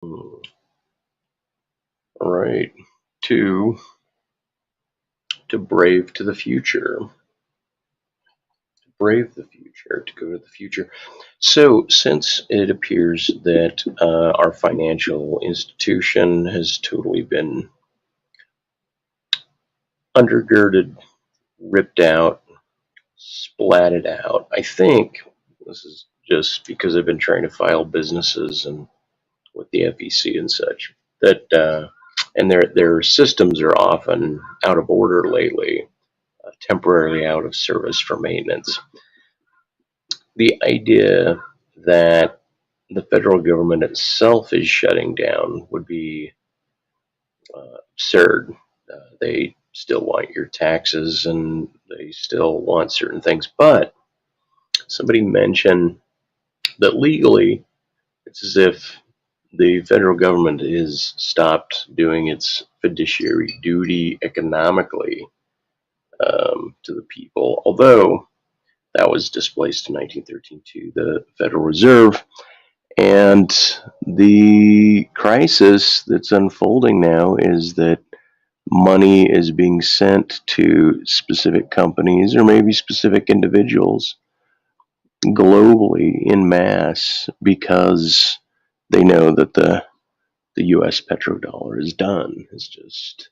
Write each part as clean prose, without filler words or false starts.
All right. To brave to the future. Brave the future. To go to the future. So, since it appears that our financial institution has totally been undergirded, ripped out, splatted out, I think this is just because I've been trying to file businesses and with the FEC and such that and their systems are often out of order lately, temporarily out of service for maintenance. The idea that the federal government itself is shutting down would be absurd. They still want your taxes and they still want certain things, but somebody mentioned that legally it's as if the federal government has stopped doing its fiduciary duty economically to the people, although that was displaced in 1913 to the Federal Reserve. And the crisis that's unfolding now is that money is being sent to specific companies or maybe specific individuals globally in mass because they know that the U.S. petrodollar is done. It's just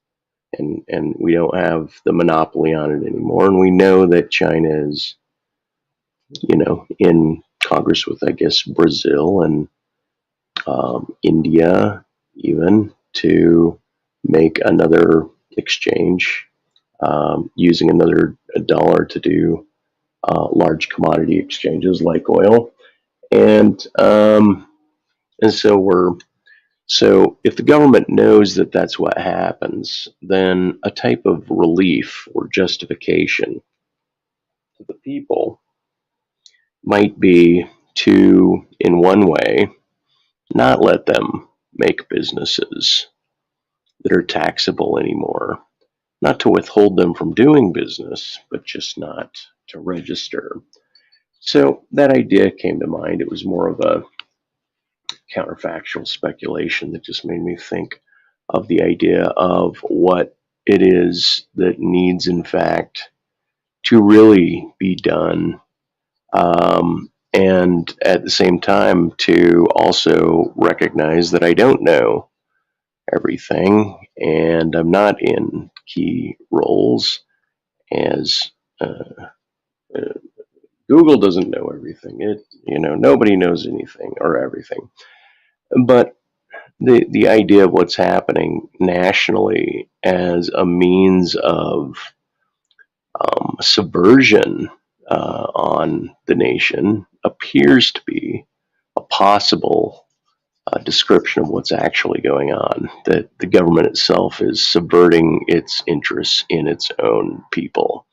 and we don't have the monopoly on it anymore. And we know that China is, in Congress with I guess Brazil and India even to make another exchange using another dollar to do large commodity exchanges like oil, and so if the government knows that that's what happens, then a type of relief or justification to the people might be to, in one way, not let them make businesses that are taxable anymore. Not to withhold them from doing business, but just not to register. So that idea came to mind. It was more of a counterfactual speculation that just made me think of the idea of what it is that needs, in fact, to really be done. And at the same time, to also recognize that I don't know everything and I'm not in key roles as uh, Google doesn't know everything. Nobody knows anything or everything. But the idea of what's happening nationally as a means of subversion on the nation appears to be a possible description of what's actually going on. That the government itself is subverting its interests in its own people.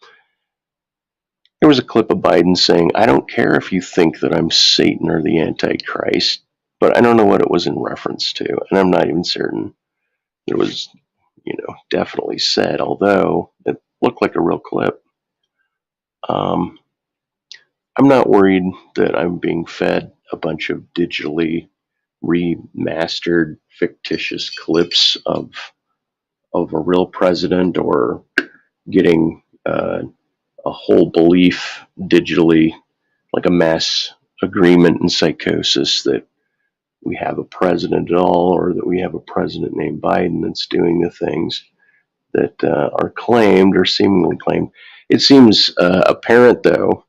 There was a clip of Biden saying, I don't care if you think that I'm Satan or the Antichrist, but I don't know what it was in reference to, and I'm not even certain it was, definitely said, although it looked like a real clip. Um, I'm not worried that I'm being fed a bunch of digitally remastered fictitious clips of a real president or getting a whole belief digitally, like a mass agreement and psychosis that we have a president at all, or that we have a president named Biden that's doing the things that are claimed or seemingly claimed. It seems apparent, though,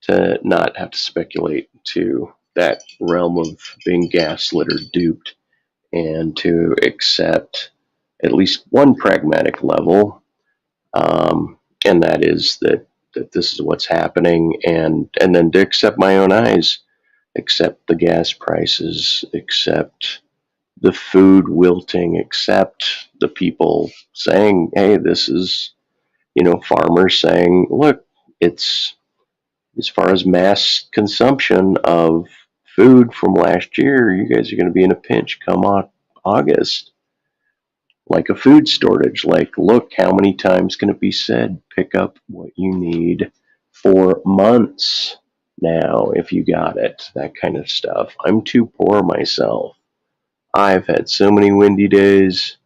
to not have to speculate to that realm of being gaslit or duped and to accept at least one pragmatic level, and that is that this is what's happening, and then to accept my own eyes, accept the gas prices, accept the food wilting, accept the people saying, hey, this is, farmers saying, look, it's as far as mass consumption of food from last year, you guys are going to be in a pinch come August. Like a food shortage, like, look, how many times can it be said, pick up what you need for months now if you got it, that kind of stuff. I'm too poor myself. I've had so many windy days.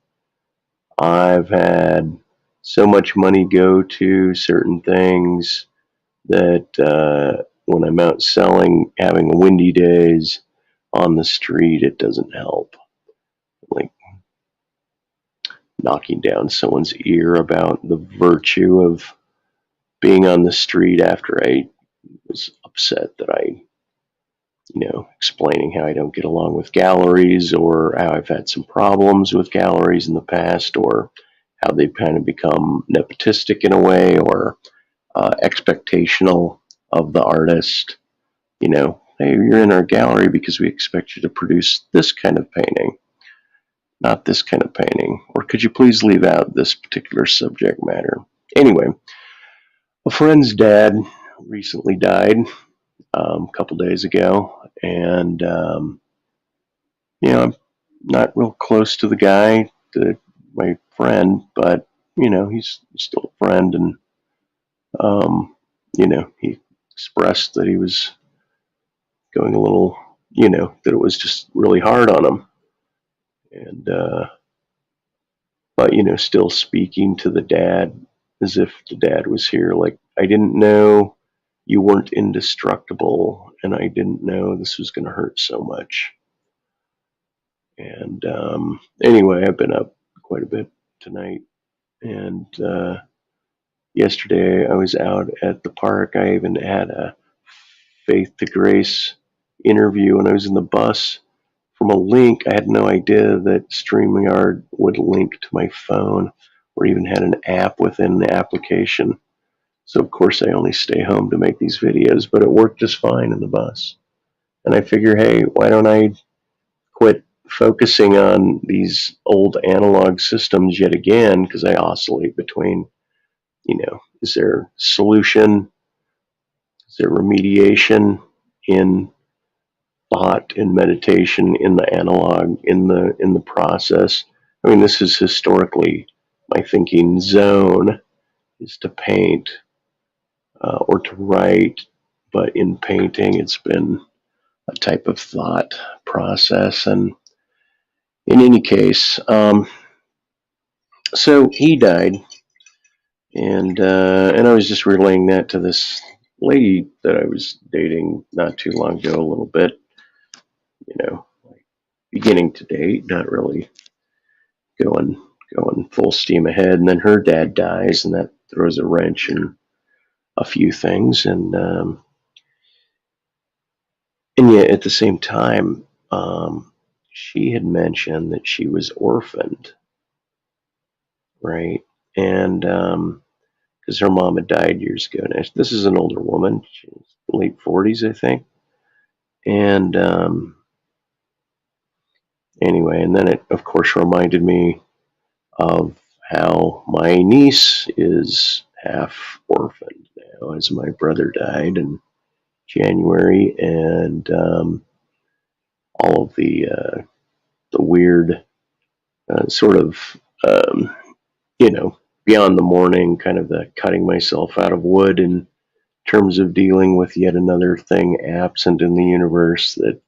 I've had so much money go to certain things that when I'm out selling, having windy days on the street, it doesn't help. Like knocking down someone's ear about the virtue of being on the street after I was upset that explaining how I don't get along with galleries, or how I've had some problems with galleries in the past, or how they've kind of become nepotistic in a way, or expectational of the artist. Hey, you're in our gallery because we expect you to produce this kind of painting, not this kind of painting. Or could you please leave out this particular subject matter? Anyway, a friend's dad recently died a couple days ago, and I'm not real close to the guy, my friend, but he's still a friend, and he expressed that he was going a little, that it was just really hard on him, and but still speaking to the dad as if the dad was here, like, I didn't know you weren't indestructible, and I didn't know this was going to hurt so much. And anyway, I've been up quite a bit tonight, and yesterday I was out at the park. I even had a Faith to Grace interview, and I was in the bus from a link. I had no idea that StreamYard would link to my phone, or even had an app within the application. So of course I only stay home to make these videos, but it worked just fine in the bus. And I figure, hey, why don't I quit focusing on these old analog systems yet again, because I oscillate between, is there solution, is there remediation in thought, in meditation, in the analog, in the process. I mean, this is historically my thinking zone, is to paint or to write, but in painting it's been a type of thought process. And in any case, so he died, and I was just relaying that to this lady that I was dating not too long ago, a little bit, like beginning to date, not really going full steam ahead. And then her dad dies, and that throws a wrench in a few things. And yet at the same time, she had mentioned that she was orphaned, right? And because her mom had died years ago. Now, this is an older woman. She's late 40s, I think. And anyway, and then it, of course, reminded me of how my niece is half orphaned now, as my brother died in January, and all of the weird sort of beyond the morning, kind of the cutting myself out of wood in terms of dealing with yet another thing absent in the universe that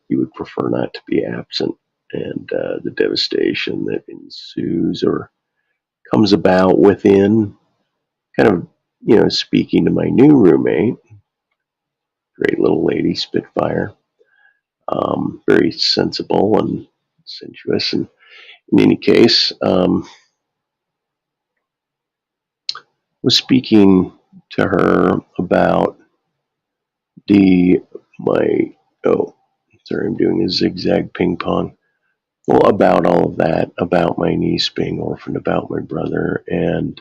you would prefer not to be absent, and the devastation that ensues or comes about within. Kind of, speaking to my new roommate, great little lady, Spitfire, very sensible and sensuous. And in any case, was speaking to her about sorry, I'm doing a zigzag ping pong. Well, about all of that, about my niece being orphaned, about my brother, and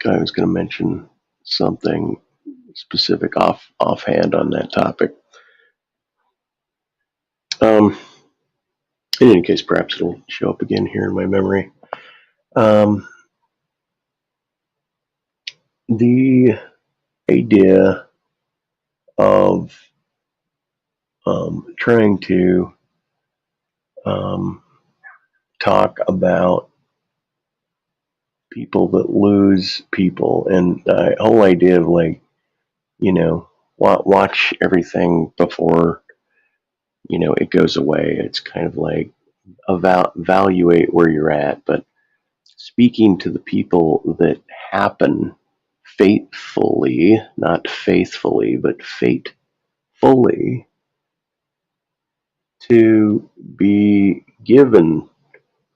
I was going to mention something specific offhand on that topic. In any case, perhaps it'll show up again here in my memory. The idea of trying to talk about people that lose people, and the whole idea of, like, watch everything before it goes away. It's kind of like evaluate where you're at. But speaking to the people that happen faithfully, not faithfully, but faithfully, to be given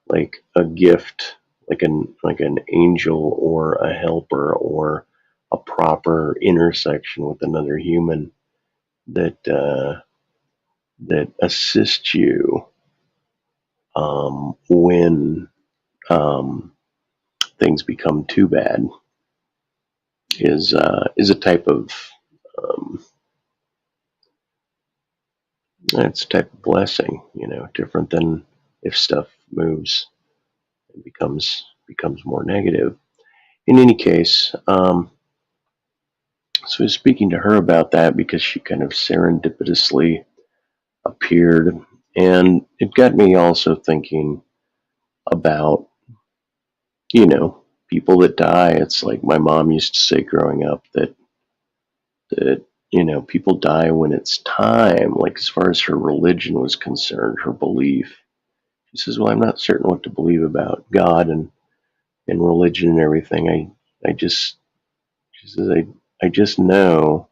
like a gift, like an angel or a helper or a proper intersection with another human that assists you when things become too bad is a type of um, it's a type of blessing, different than if stuff moves and becomes more negative. In any case, so I was speaking to her about that because she kind of serendipitously appeared, and it got me also thinking about people that die. It's like my mom used to say growing up that people die when it's time. Like as far as her religion was concerned, her belief. She says, "Well, I'm not certain what to believe about God and religion and everything. I just," she says, I just know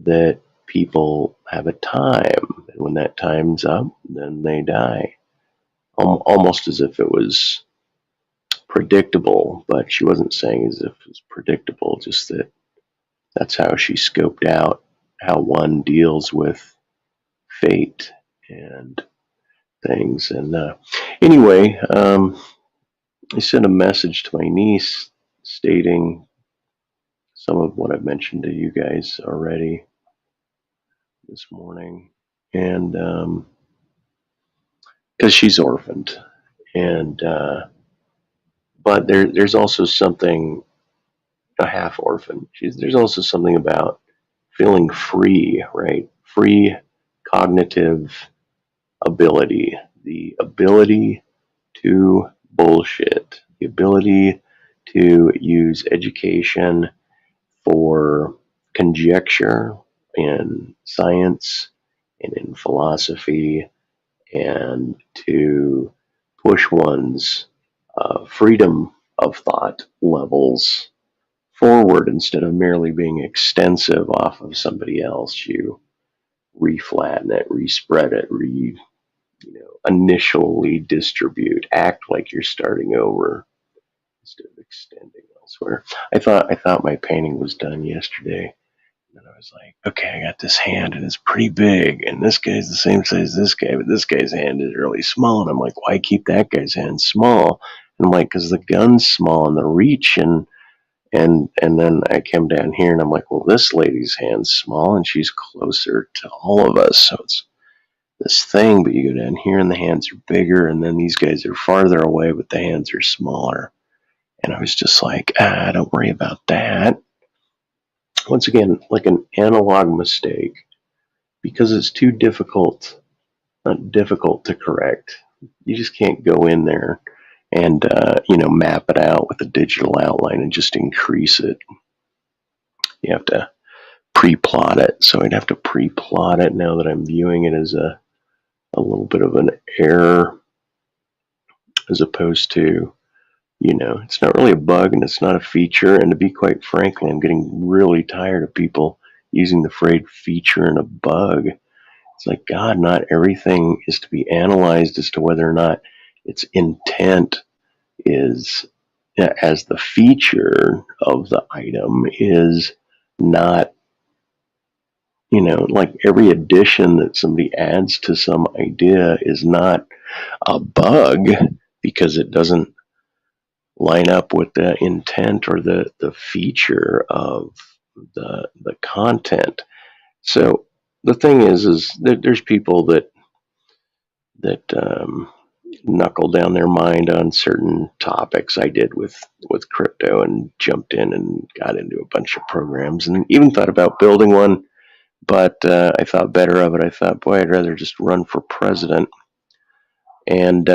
that people have a time, and when that time's up, then they die. Almost as if it was predictable, but she wasn't saying as if it was predictable, just that that's how she scoped out how one deals with fate and things. And anyway, I sent a message to my niece stating some of what I've mentioned to you guys already this morning. And because she's orphaned. And but there's also something, a half orphan. There's also something about feeling free, right? Free cognitive ability, the ability to bullshit, the ability to use education for conjecture in science and in philosophy, and to push one's freedom of thought levels forward instead of merely being extensive off of somebody else. You reflatten it, respread it, initially distribute, act like you're starting over instead of extending elsewhere. I thought my painting was done yesterday. And I was like, okay, I got this hand and it's pretty big, and this guy's the same size as this guy, but this guy's hand is really small. And I'm like, why keep that guy's hand small? And I'm like, because the gun's small and the reach, and then I came down here and I'm like, well, this lady's hand's small and she's closer to all of us, so it's this thing. But you go down here and the hands are bigger, and then these guys are farther away, but the hands are smaller. And I was just like, don't worry about that. Once again, like an analog mistake, because it's too difficult, not difficult to correct. You just can't go in there and map it out with a digital outline and just increase it. You have to pre-plot it. So I'd have to pre-plot it now that I'm viewing it as a little bit of an error, as opposed to, it's not really a bug and it's not a feature. And to be quite frankly, I'm getting really tired of people using the phrase feature and a bug. It's like, God, not everything is to be analyzed as to whether or not its intent is, as the feature of the item, is not, like every addition that somebody adds to some idea is not a bug because it doesn't line up with the intent or the feature of the content. So the thing is that there's people that knuckle down their mind on certain topics. I did with crypto, and jumped in and got into a bunch of programs, and even thought about building one. But I thought better of it. I thought, boy, I'd rather just run for president. And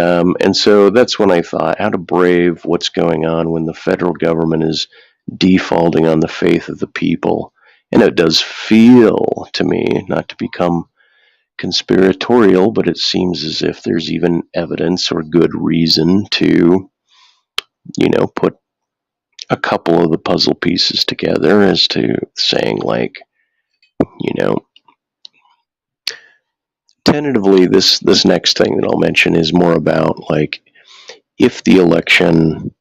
so that's when I thought how to brave what's going on when the federal government is defaulting on the faith of the people. And it does feel to me, not to become conspiratorial, but it seems as if there's even evidence or good reason to, put a couple of the puzzle pieces together as to saying, like, you know, tentatively, this next thing that I'll mention is more about, like, if the election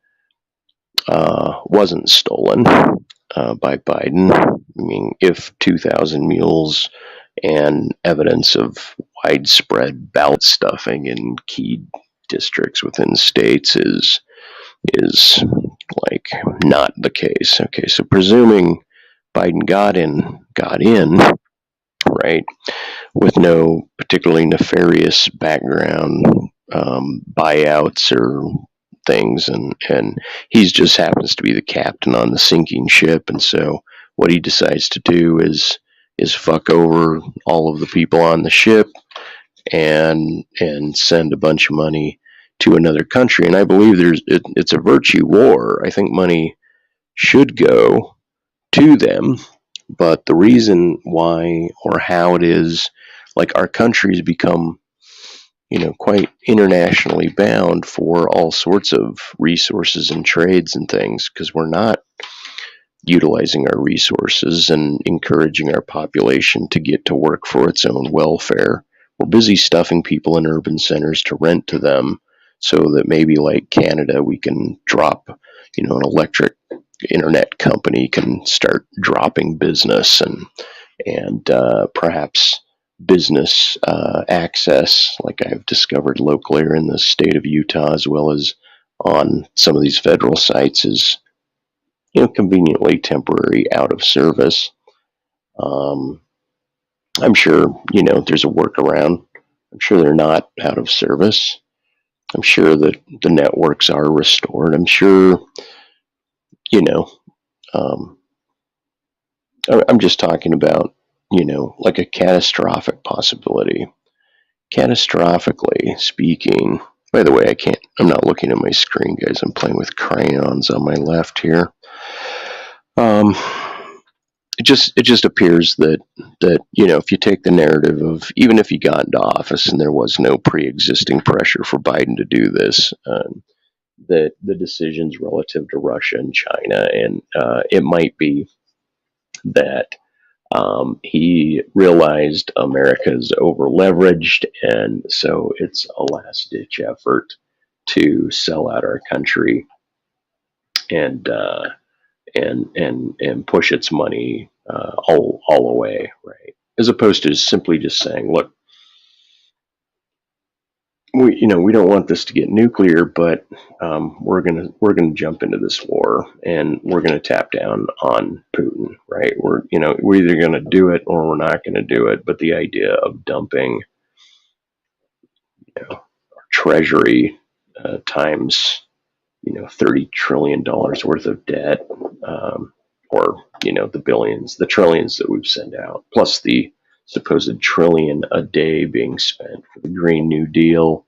wasn't stolen by Biden. I mean, if 2,000 mules and evidence of widespread ballot stuffing in key districts within states is like not the case. Okay, so presuming Biden got in, right, with no particularly nefarious background, buyouts or things, and he just happens to be the captain on the sinking ship, and so what he decides to do is fuck over all of the people on the ship and send a bunch of money to another country. And I believe it's a virtue war. I think money should go to them, but the reason why or how it is, like, our country's become, quite internationally bound for all sorts of resources and trades and things, because we're not utilizing our resources and encouraging our population to get to work for its own welfare. We're busy stuffing people in urban centers to rent to them, so that maybe, like Canada, we can drop, an electric internet company can start dropping business, and perhaps business access, like I've discovered locally or in the state of Utah, as well as on some of these federal sites, is conveniently temporary out of service. I'm sure there's a workaround. I'm sure they're not out of service. I'm sure that the networks are restored. I'm sure um, I'm just talking about like a catastrophic possibility. Catastrophically speaking, by the way, I'm not looking at my screen, guys. I'm playing with crayons on my left here. It just appears that if you take the narrative of, even if he got into office and there was no pre-existing pressure for Biden to do this, that the decisions relative to Russia and China, and it might be that he realized America's over leveraged, and so it's a last ditch effort to sell out our country and push its money all away, right? As opposed to simply just saying, look, we don't want this to get nuclear, but we're gonna jump into this war, and we're gonna tap down on Putin, right? We're either gonna do it or we're not gonna do it. But the idea of dumping, our treasury times, $30 trillion worth of debt, or the billions, the trillions that we've sent out, plus the supposed trillion a day being spent for the Green New Deal,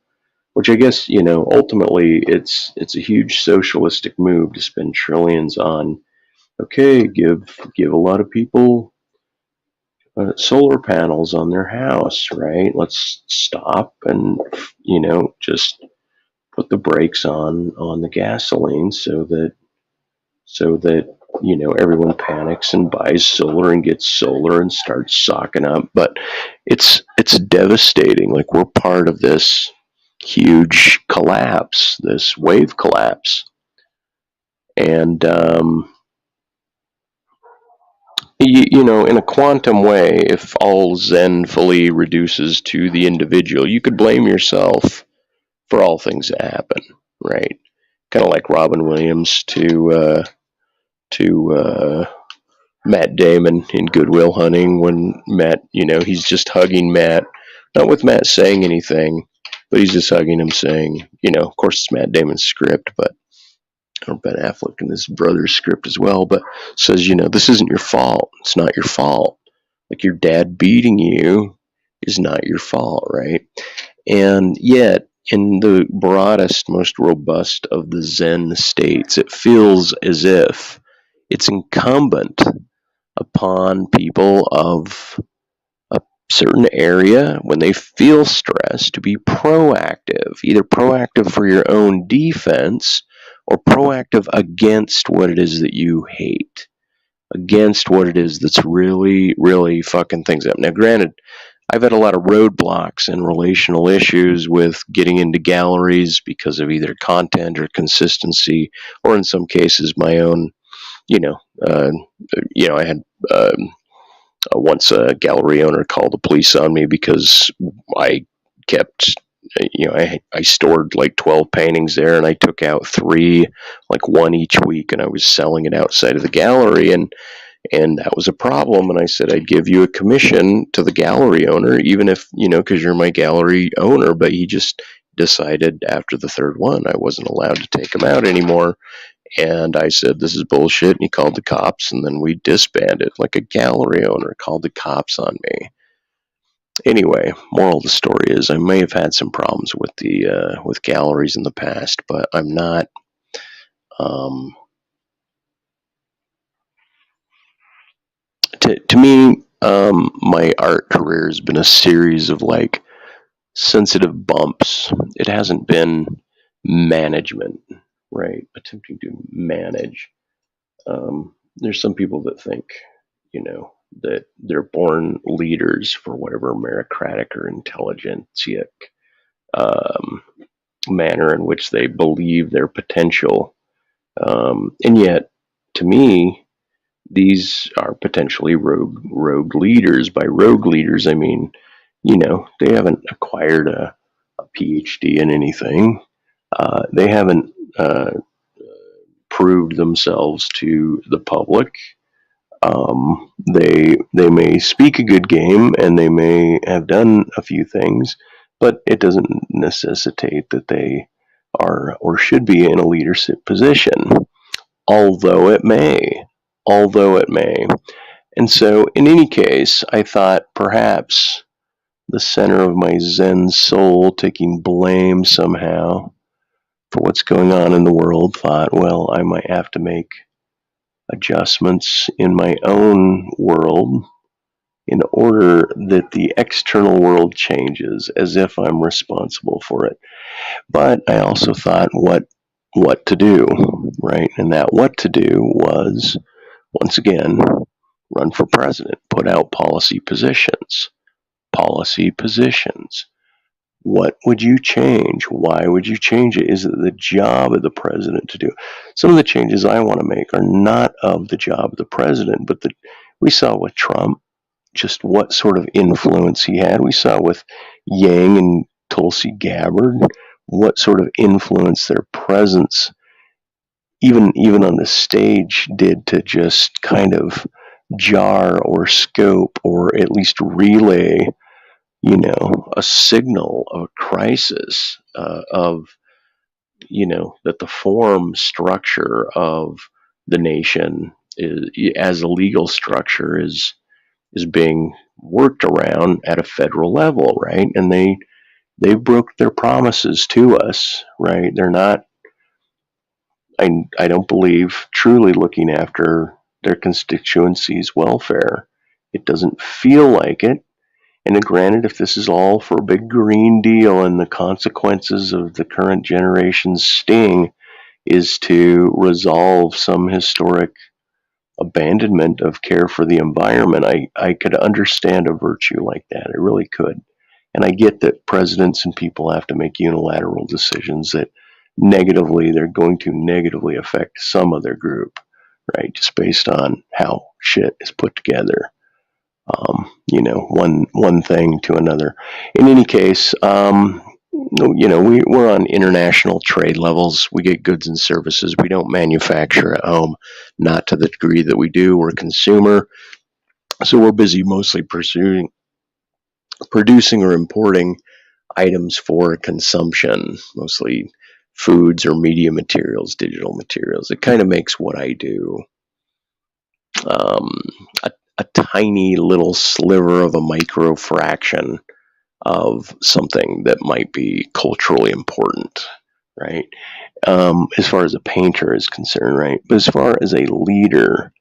which I guess ultimately it's a huge socialistic move to spend trillions on. Okay, give a lot of people solar panels on their house, right? Let's stop and just put the brakes on the gasoline, so that everyone panics and buys solar and gets solar and starts socking up. But it's devastating. Like, we're part of this huge collapse, this wave collapse, and in a quantum way, if all Zen fully reduces to the individual, you could blame yourself for all things that happen, right? Kind of like Robin Williams to Matt Damon in Good Will Hunting, when Matt, he's just hugging Matt, not with Matt saying anything, but he's just hugging him, saying, of course it's Matt Damon's script, but or Ben Affleck and his brother's script as well, but says, this isn't your fault. It's not your fault. Like, your dad beating you is not your fault, right? And yet, in the broadest, most robust of the Zen states, it feels as if it's incumbent upon people of a certain area when they feel stress to be proactive, either proactive for your own defense or proactive against what it is that you hate, against what it is that's really, really fucking things up. Now, granted, I've had a lot of roadblocks and relational issues with getting into galleries because of either content or consistency, or in some cases, my own, you know, uh, I had once a gallery owner called the police on me because I kept, I stored like 12 paintings there, and I took out three, like one each week, and I was selling it outside of the gallery, and that was a problem. And I said, I'd give you a commission to the gallery owner, even if, because you're my gallery owner. But he just decided after the third one I wasn't allowed to take him out anymore. And I said, this is bullshit. And he called the cops, and then we disbanded. Like, a gallery owner called the cops on me. Anyway, moral of the story is I may have had some problems with with galleries in the past, but I'm not. To me, my art career has been a series of like sensitive bumps. It hasn't been management, right? Attempting to manage. There's some people that think, that they're born leaders for whatever meritocratic or intelligentsia um, manner in which they believe their potential. And yet, to me, these are potentially rogue leaders. By rogue leaders, I mean, they haven't acquired a PhD in anything. They haven't proved themselves to the public. They may speak a good game and they may have done a few things, but it doesn't necessitate that they are or should be in a leadership position. Although it may, although it may. And so, in any case, I thought perhaps the center of my Zen soul, taking blame somehow for what's going on in the world, thought, well, I might have to make adjustments in my own world in order that the external world changes, as if I'm responsible for it. But I also thought what to do, right? And that what to do was, once again, run for president, put out policy positions. Policy positions. What would you change? Why would you change it? Is it the job of the president to do? Some of the changes I want to make are not of the job of the president, but we saw with Trump just what sort of influence he had. We saw with Yang and Tulsi Gabbard what sort of influence their presence, even on the stage, did to just kind of jar or scope or at least relay, a signal of a crisis, of, that the form structure of the nation is, as a legal structure, is being worked around at a federal level, right? And they broke their promises to us, right? They're not, I don't believe, truly looking after their constituency's welfare. It doesn't feel like it. And granted, if this is all for a big Green Deal and the consequences of the current generation's sting is to resolve some historic abandonment of care for the environment, I could understand a virtue like that. I really could. And I get that presidents and people have to make unilateral decisions that they're going to negatively affect some other group, right? Just based on how shit is put together. One thing to another. In any case, we're on international trade levels. We get goods and services. We don't manufacture at home, not to the degree that we do. We're a consumer, so we're busy mostly producing or importing items for consumption, mostly foods or media materials, digital materials. It kind of makes what I do a tiny little sliver of a micro fraction of something that might be culturally important, right? As far as a painter is concerned, right? But as far as a leader,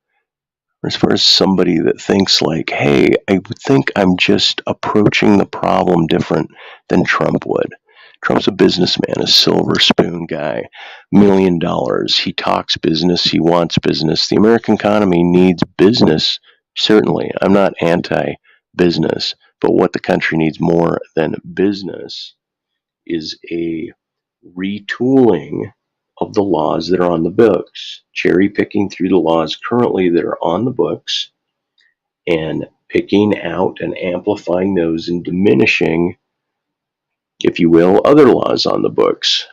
as far as somebody that thinks like, hey, I would think I'm just approaching the problem different than Trump would. Trump's a businessman, a silver spoon guy, $1 million. He talks business, he wants business. The American economy needs business, certainly. I'm not anti business, but what the country needs more than business is a retooling of the laws that are on the books, cherry picking through the laws currently that are on the books and picking out and amplifying those and diminishing, if you will, other laws on the books,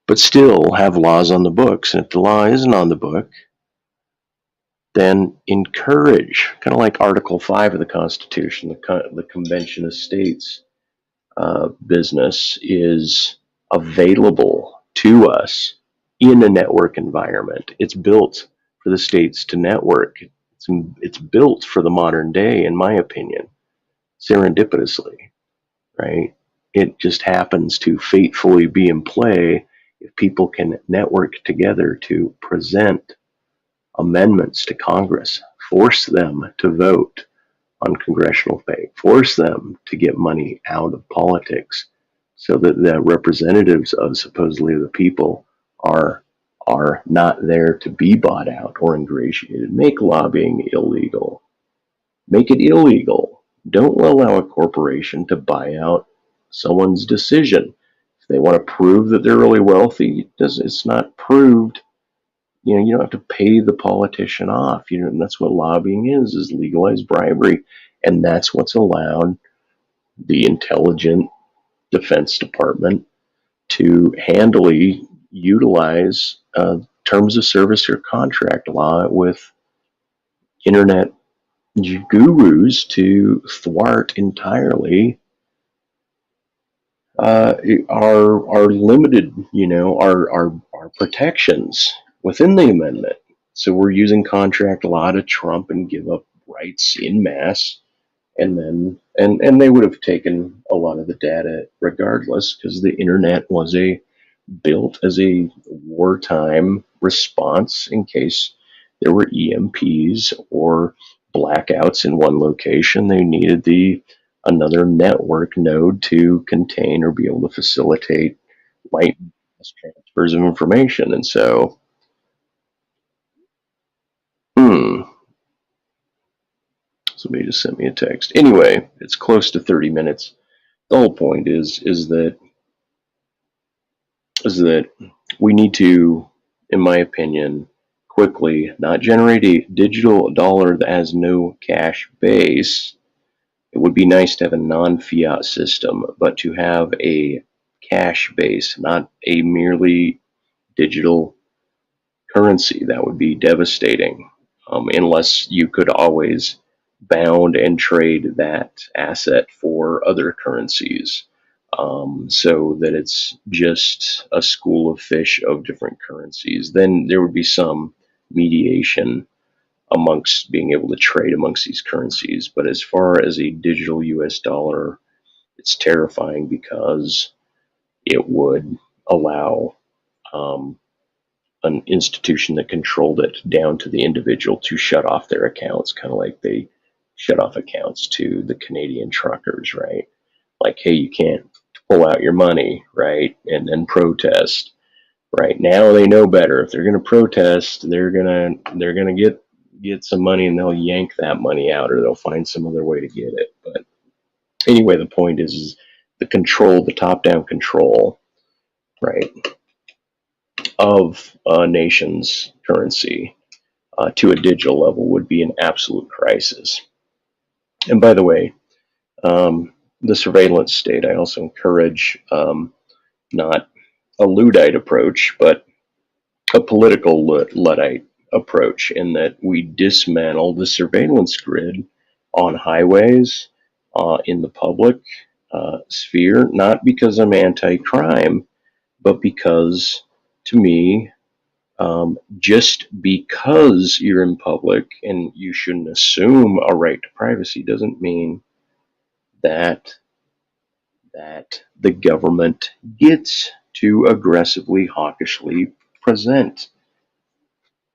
but still have laws on the books. And if the law isn't on the book, then encourage, kind of like Article 5 of the Constitution, the Convention of States business is available to us in a network environment. It's built for the states to network. It's built for the modern day, in my opinion, serendipitously, right? It just happens to fatefully be in play if people can network together to present amendments to Congress, force them to vote on congressional pay, force them to get money out of politics so that the representatives of supposedly the people are not there to be bought out or ingratiated. Make lobbying illegal. Make it illegal. Don't allow a corporation to buy out someone's decision. If they want to prove that they're really wealthy, it's not proved. You don't have to pay the politician off. And that's what lobbying is legalized bribery. And that's what's allowed the intelligent Defense Department to handily utilize terms of service or contract law with internet gurus to thwart entirely our limited, our protections within the amendment. So we're using contract law to trump and give up rights in mass, and then and they would have taken a lot of the data regardless, because the internet was built as a wartime response in case there were EMPs or blackouts in one location. They needed another network node to contain or be able to facilitate light transfers of information. And so, somebody just sent me a text. Anyway, it's close to 30 minutes. The whole point is that we need to, in my opinion, quickly not generate a digital dollar that has no cash base. It would be nice to have a non-fiat system, but to have a cash base, not a merely digital currency. That would be devastating, unless you could always bound and trade that asset for other currencies, so that it's just a school of fish of different currencies. Then there would be some mediation amongst being able to trade amongst these currencies. But as far as a digital US dollar, it's terrifying because it would allow an institution that controlled it down to the individual to shut off their accounts, kind of like they shut off accounts to the Canadian truckers, right? Like, hey, you can't pull out your money, right? And then protest. Right now they know better. If they're going to protest, they're going to get some money, and they'll yank that money out, or they'll find some other way to get it. But anyway, the point is the control, the top-down control, right, of a nation's currency to a digital level would be an absolute crisis. And by the way, the surveillance state, I also encourage not a Luddite approach, but a political Luddite approach, in that we dismantle the surveillance grid on highways, in the public sphere, not because I'm anti-crime, but because, to me, just because you're in public and you shouldn't assume a right to privacy doesn't mean that the government gets to aggressively, hawkishly present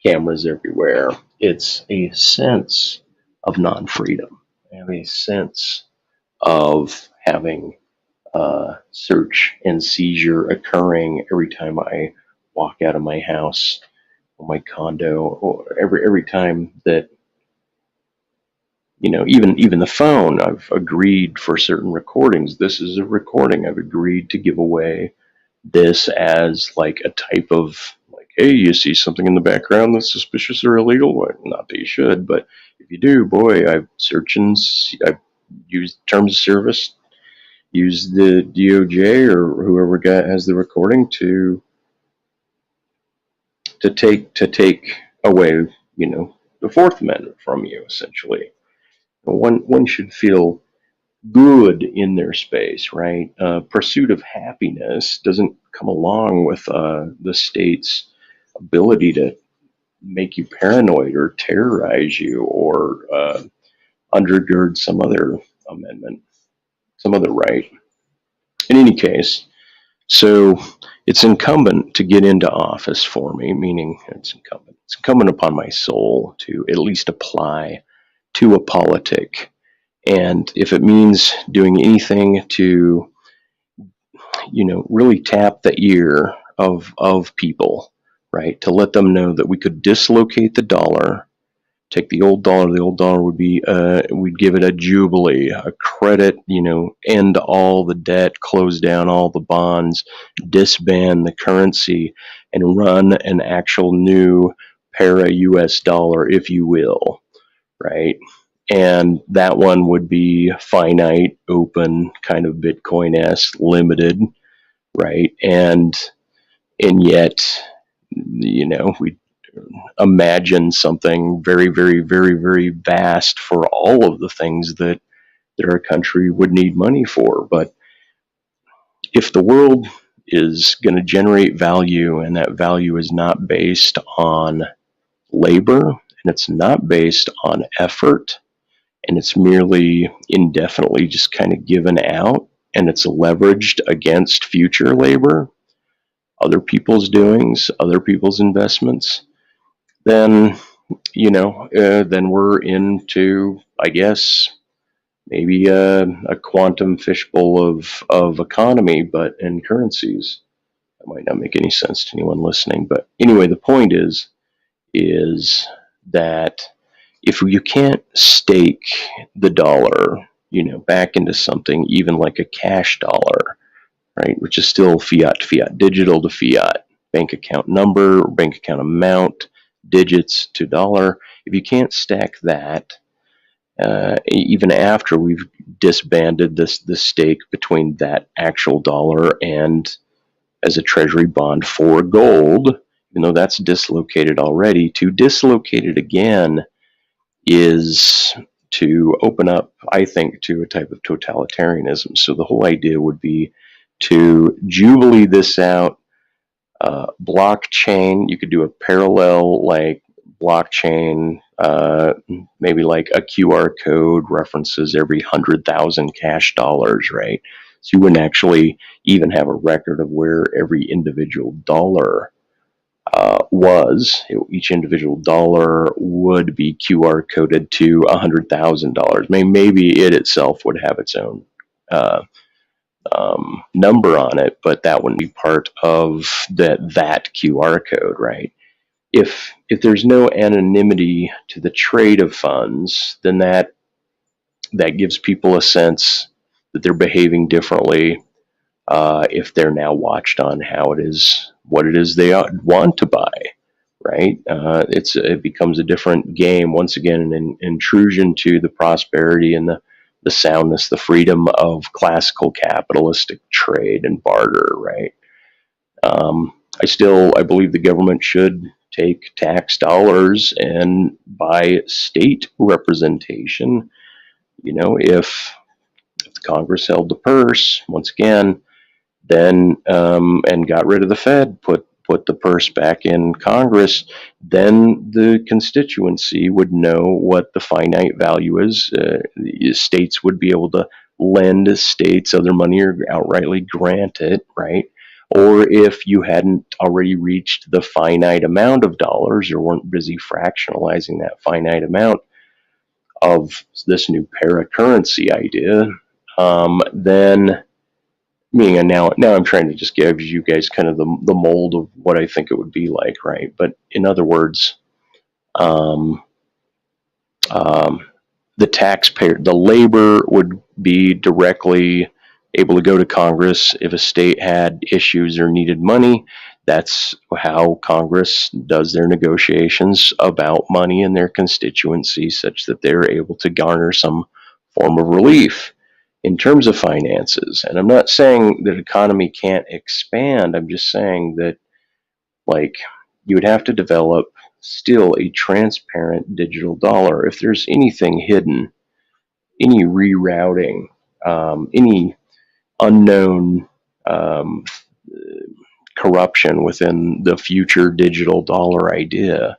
cameras everywhere. It's a sense of non-freedom. I have a sense of having search and seizure occurring every time I walk out of my house or my condo, or every time that, even the phone. I've agreed for certain recordings. This is a recording. I've agreed to give away this as like a type of, like, hey, you see something in the background that's suspicious or illegal? Well, not that you should, but if you do, boy, I've I've used terms of service, use the DOJ or whoever has the recording to take away, the Fourth Amendment from you. Essentially, one should feel good in their space, right? Pursuit of happiness doesn't come along with the state's ability to make you paranoid or terrorize you or undergird some other amendment, some other right. In any case, so it's incumbent to get into office for me, meaning it's incumbent upon my soul to at least apply to a politic. And if it means doing anything to, really tap the ear of people, right, to let them know that we could dislocate the dollar, take the old dollar would be, we'd give it a jubilee, a credit, end all the debt, close down all the bonds, disband the currency, and run an actual new para US dollar, if you will, right? And that one would be finite, open, kind of Bitcoin-esque, limited, right? And yet, we imagine something very, very, very, very vast for all of the things that our country would need money for. But if the world is going to generate value, and that value is not based on labor, and it's not based on effort, and it's merely indefinitely just kind of given out, and it's leveraged against future labor, other people's doings, other people's investments, then then we're into, I guess, maybe a quantum fishbowl of economy, but in currencies. That might not make any sense to anyone listening, but anyway, the point is that if you can't stake the dollar, back into something even like a cash dollar, right, which is still fiat to fiat, digital to fiat, bank account number, bank account amount, digits to dollar. If you can't stack that, even after we've disbanded the stake between that actual dollar and as a treasury bond for gold, even though that's dislocated already, to dislocate it again is to open up, I think, to a type of totalitarianism. So the whole idea would be to jubilee this out, blockchain. You could do a parallel, like, blockchain, maybe like a QR code references every 100,000 cash dollars, right? So you wouldn't actually even have a record of where every individual dollar was. Each individual dollar would be QR coded to $100,000. Maybe it itself would have its own number on it, but that wouldn't be part of that QR code, right? If there's no anonymity to the trade of funds, then that gives people a sense that they're behaving differently. If they're now watched on what it is they want to buy, right? It becomes a different game. Once again, an intrusion to the prosperity and the soundness, the freedom of classical capitalistic trade and barter, right? I believe the government should take tax dollars and buy state representation. If the Congress held the purse, once again, then and got rid of the Fed, put the purse back in Congress, then the constituency would know what the finite value is. States would be able to lend states other money or outrightly grant it, right? or if you hadn't already reached the finite amount of dollars or weren't busy fractionalizing that finite amount of this new paracurrency idea, then meaning, and now I'm trying to just give you guys kind of the mold of what I think it would be like, right? But in other words, um, um, the taxpayer, the labor would be directly able to go to Congress if a state had issues or needed money. That's how Congress does their negotiations about money in their constituency, such that they're able to garner some form of relief in terms of finances. And I'm not saying that economy can't expand. I'm just saying that, like, you would have to develop still a transparent digital dollar. If there's anything hidden, any rerouting, any unknown um, corruption within the future digital dollar idea,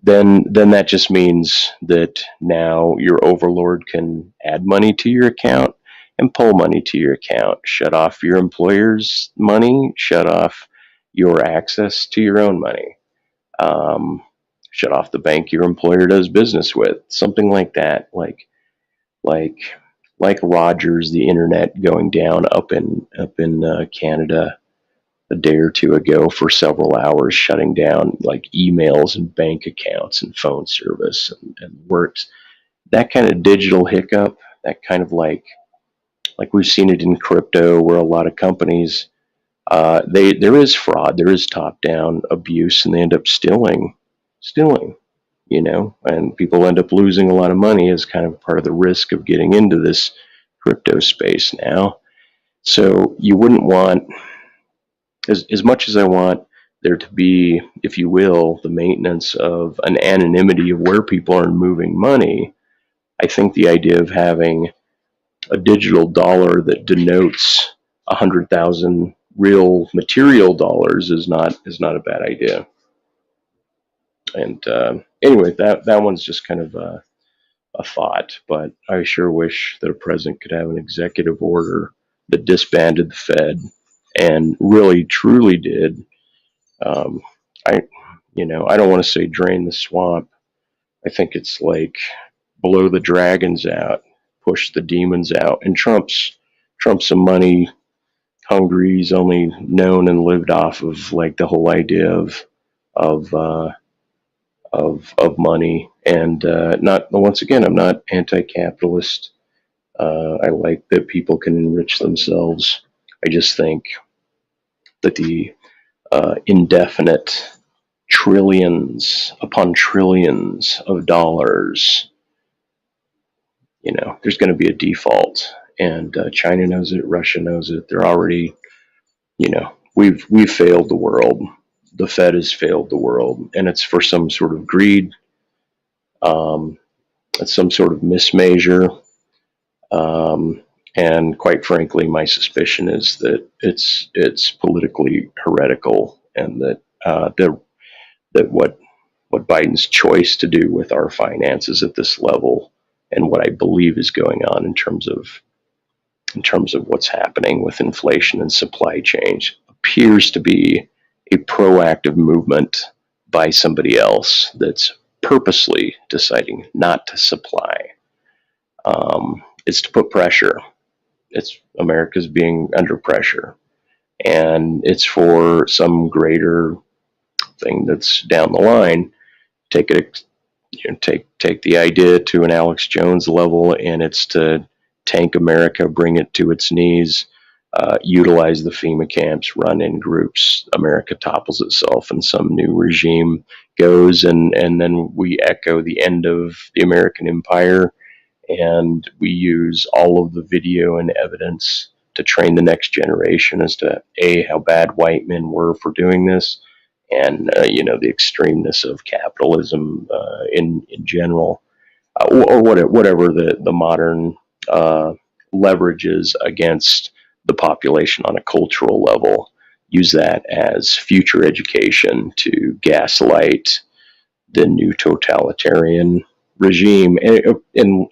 then that just means that now your overlord can add money to your account and pull money to your account, shut off your employer's money, shut off your access to your own money, um, shut off the bank your employer does business with, something like that, like like Rogers, the internet going down up in Canada a day or two ago for several hours, shutting down like emails and bank accounts and phone service and works. That kind of digital hiccup, that kind of like we've seen it in crypto, where a lot of companies there is fraud, there is top down abuse, and they end up stealing, and people end up losing a lot of money as kind of part of the risk of getting into this crypto space now. So you wouldn't want, as much as I want there to be, if you will, the maintenance of an anonymity of where people are moving money. I think the idea of having a digital dollar that denotes 100,000 real material dollars is not a bad idea. And anyway, that one's just kind of a thought, but I sure wish that a president could have an executive order that disbanded the Fed and really truly did. Um, I, I don't want to say drain the swamp. I think it's like blow the dragons out, push the demons out. And Trump's a money hungry. He's only known and lived off of like the whole idea of uh, of money. And not once again, I'm not anti-capitalist. I like that people can enrich themselves. I just think that the indefinite trillions upon trillions of dollars, there's going to be a default, and China knows it, Russia knows it. They're already, we've failed the world. The Fed has failed the world, and it's for some sort of greed. It's some sort of mismeasure. And quite frankly, my suspicion is that it's politically heretical, and that what Biden's choice to do with our finances at this level, and what I believe is going on in terms of what's happening with inflation and supply chains, appears to be a proactive movement by somebody else that's purposely deciding not to supply. It's to put pressure. It's America's being under pressure, and it's for some greater thing that's down the line. Take it, take the idea to an Alex Jones level, and it's to tank America, bring it to its knees, utilize the FEMA camps, run in groups. America topples itself, and some new regime goes, and then we echo the end of the American empire, and we use all of the video and evidence to train the next generation as to how bad white men were for doing this, and the extremeness of capitalism in general, or whatever the modern leverage is against the population on a cultural level. Use that as future education to gaslight the new totalitarian regime,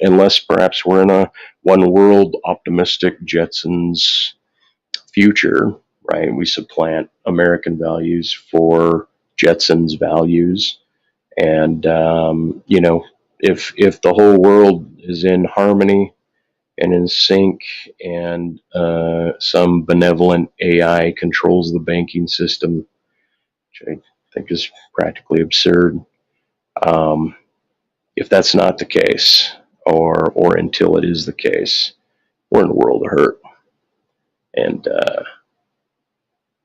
unless perhaps we're in a one world optimistic Jetsons future, right? We supplant American values for Jetsons values. And, if the whole world is in harmony and in sync, and some benevolent AI controls the banking system, which I think is practically absurd. Um, if that's not the case, or until it is the case, we're in a world of hurt. And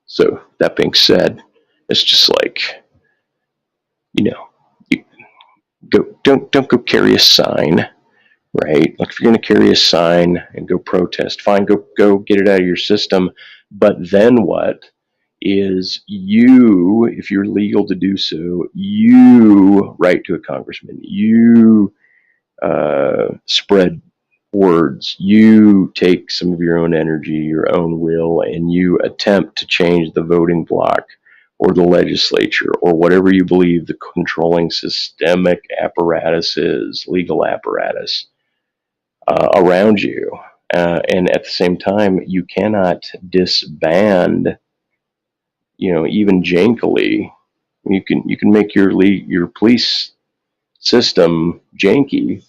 so that being said, it's just like, you don't go carry a sign, right? Like, if you're going to carry a sign and go protest, fine, go get it out of your system. But then what? Is you, if you're legal to do so, you write to a congressman, you spread words, you take some of your own energy, your own will, and you attempt to change the voting bloc or the legislature or whatever you believe the controlling systemic apparatus is, legal apparatus around you. And at the same time, you cannot disband, even jankily. You can make your police system janky,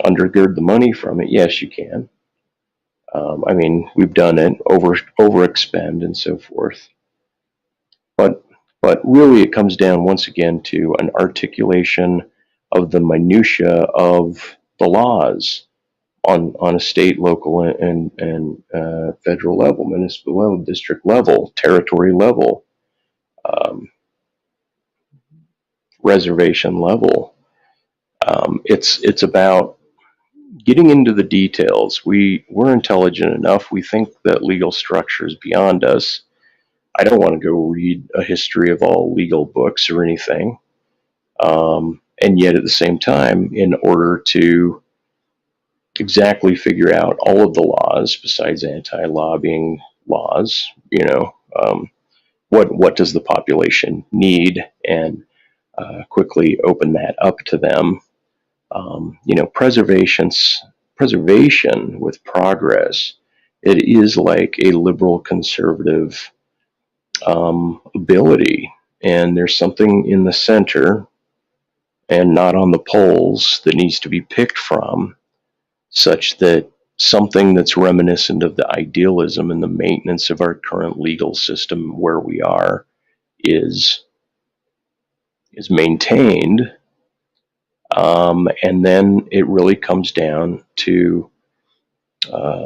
undergird the money from it. Yes, you can. I mean, we've done it, overexpend and so forth. But really, it comes down once again to an articulation of the minutia of the laws on a state, local, and federal level, municipal level, district level, territory level, um, reservation level. It's about getting into the details. We're intelligent enough. We think that legal structure is beyond us. I don't want to go read a history of all legal books or anything. And yet, at the same time, in order to exactly figure out all of the laws besides anti-lobbying laws, what does the population need, and quickly open that up to them. Preservation with progress. It is like a liberal conservative ability, and there's something in the center and not on the poles that needs to be picked from, such that something that's reminiscent of the idealism and the maintenance of our current legal system where we are is maintained. And then it really comes down to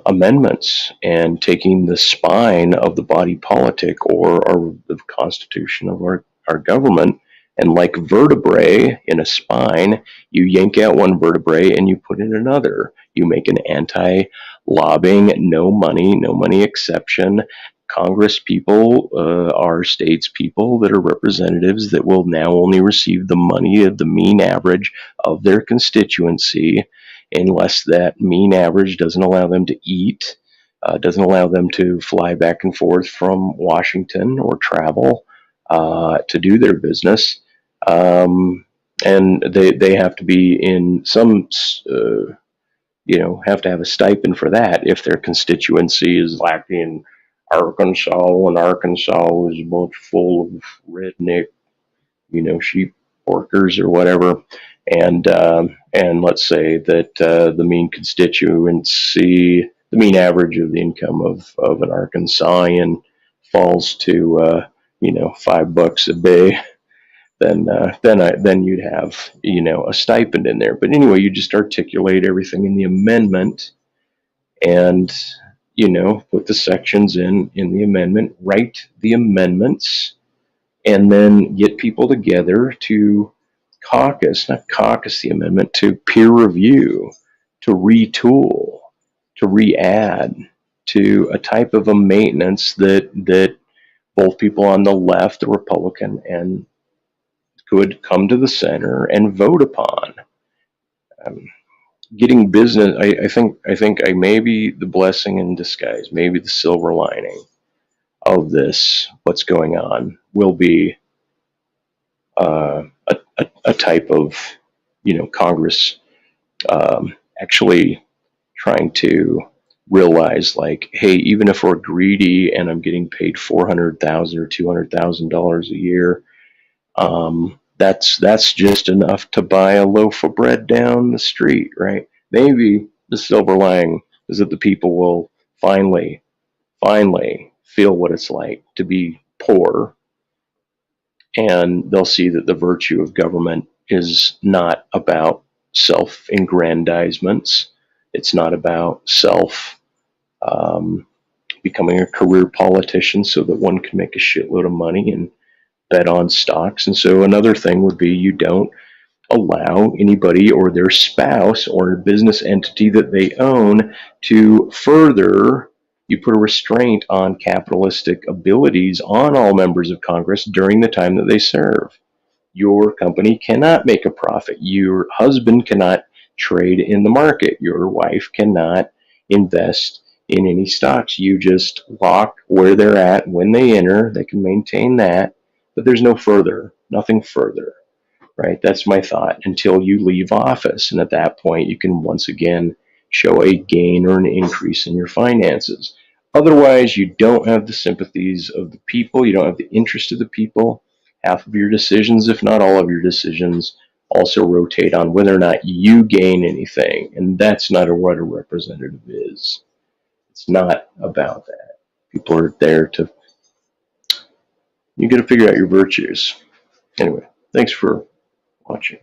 amendments and taking the spine of the body politic, or the constitution of our government, and like vertebrae in a spine, you yank out one vertebrae and you put in another. You make an anti-lobbying, no money exception. Congress people are states people that are representatives that will now only receive the money of the mean average of their constituency, unless that mean average doesn't allow them to eat, doesn't allow them to fly back and forth from Washington or travel to do their business. And they have to be in some, have to have a stipend for that if their constituency is lacking Arkansas, and Arkansas is a bunch full of redneck, sheep workers or whatever. And let's say that the mean constituency, the mean average of the income of an Arkansasian falls to $5 a day, then you'd have a stipend in there. But anyway, you just articulate everything in the amendment, and put the sections in the amendment, write the amendments, and then get people together to not caucus the amendment, to peer review, to retool, to re-add to a type of a maintenance that both people on the left, the Republican, and could come to the center and vote upon. Getting business, I think I maybe the blessing in disguise, maybe the silver lining of this, what's going on, will be a type of, Congress actually trying to realize, like, hey, even if we're greedy and I'm getting paid $400,000 or $200,000 a year, that's just enough to buy a loaf of bread down the street, right? Maybe the silver lining is that the people will finally feel what it's like to be poor, and they'll see that the virtue of government is not about self-aggrandizements. It's not about um, becoming a career politician so that one can make a shitload of money and bet on stocks. And so another thing would be you don't allow anybody or their spouse or a business entity that they own to further, you put a restraint on capitalistic abilities on all members of Congress during the time that they serve. Your company cannot make a profit. Your husband cannot trade in the market. Your wife cannot invest in any stocks. You just lock where they're at when they enter. They can maintain that, but there's no further, nothing further, right? That's my thought until you leave office. And at that point, you can once again show a gain or an increase in your finances. Otherwise, you don't have the sympathies of the people. You don't have the interest of the people. Half of your decisions, if not all of your decisions, also rotate on whether or not you gain anything. And that's not what a representative is. It's not about that. People are there to, you got to figure out your virtues. Anyway, thanks for watching.